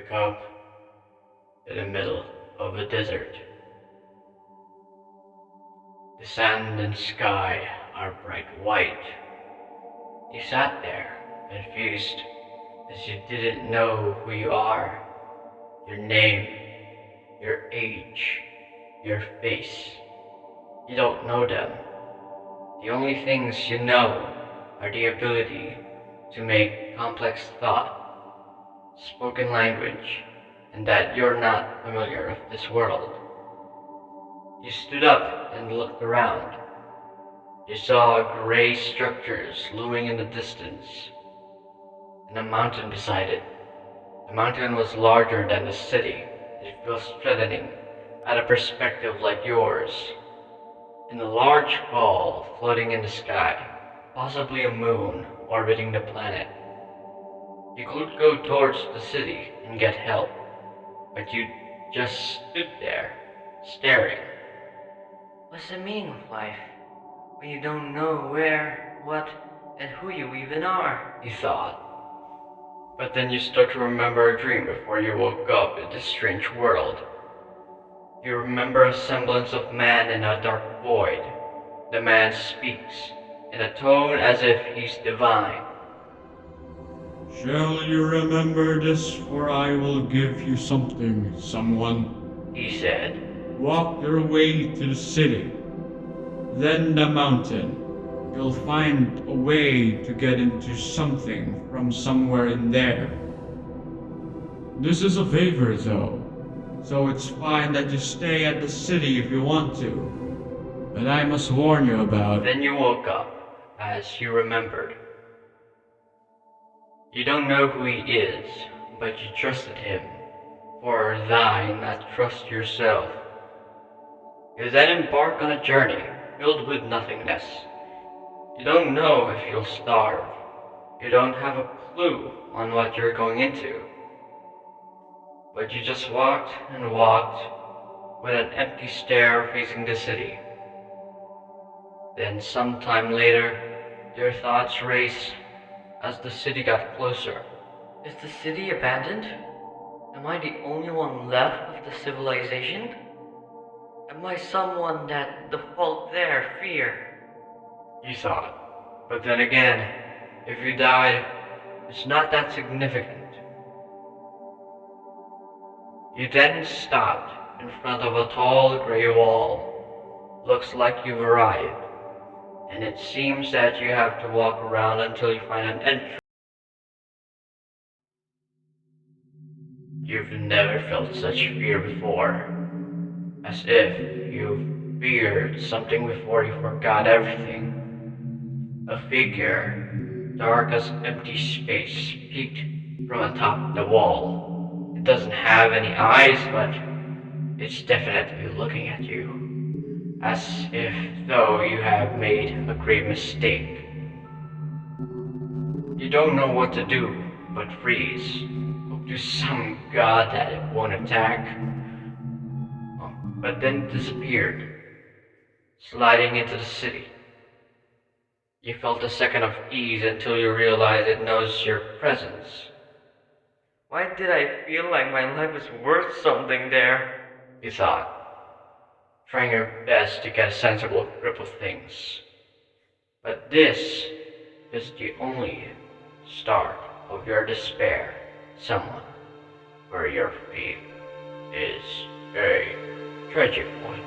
wake up in the middle of a desert. The sand and sky are bright white. You sat there, confused, as you didn't know who you are, your name, your age, your face. You don't know them. The only things you know are the ability to make complex thought, spoken language, and that you're not familiar with this world. You stood up and looked around. You saw gray structures looming in the distance, and a mountain beside it. The mountain was larger than the city. It feels threatening, at a perspective like yours. And a large ball floating in the sky, possibly a moon orbiting the planet. You could go towards the city and get help, but you just stood there, staring. What's the meaning of life when you don't know where, what, and who you even are? You thought. But then you start to remember a dream before you woke up in this strange world. You remember a semblance of man in a dark void. The man speaks, in a tone as if he's divine. Shall you remember this, for I will give you something, someone. He said. Walk your way to the city, then the mountain. You'll find a way to get into something from somewhere in there. This is a favor, though, so it's fine that you stay at the city if you want to. But I must warn you about... Then you woke up, as you remembered. You don't know who he is, but you trusted him, for thine not trust yourself. You then embark on a journey filled with nothingness. You don't know if you'll starve. You don't have a clue on what you're going into. But you just walked and walked with an empty stare facing the city. Then sometime later, your thoughts race as the city got closer. Is the city abandoned? Am I the only one left of the civilization? Am I someone that the folk there fear? You thought. But then again, if you died, it's not that significant. You then stopped in front of a tall gray wall. Looks like you've arrived, and it seems that you have to walk around until you find an entrance. You've never felt such fear before, as if you feared something before you forgot everything. A figure, dark as empty space, peeked from atop the wall. It doesn't have any eyes, but it's definitely looking at you, as if though you have made a grave mistake. You don't know what to do but freeze. Hope to some god that it won't attack. But then it disappeared, sliding into the city. You felt a second of ease until you realized it knows your presence. Why did I feel like my life was worth something there? You thought, trying your best to get a sensible grip of things. But this is the only start of your despair, someone, where your fate is a tragic one.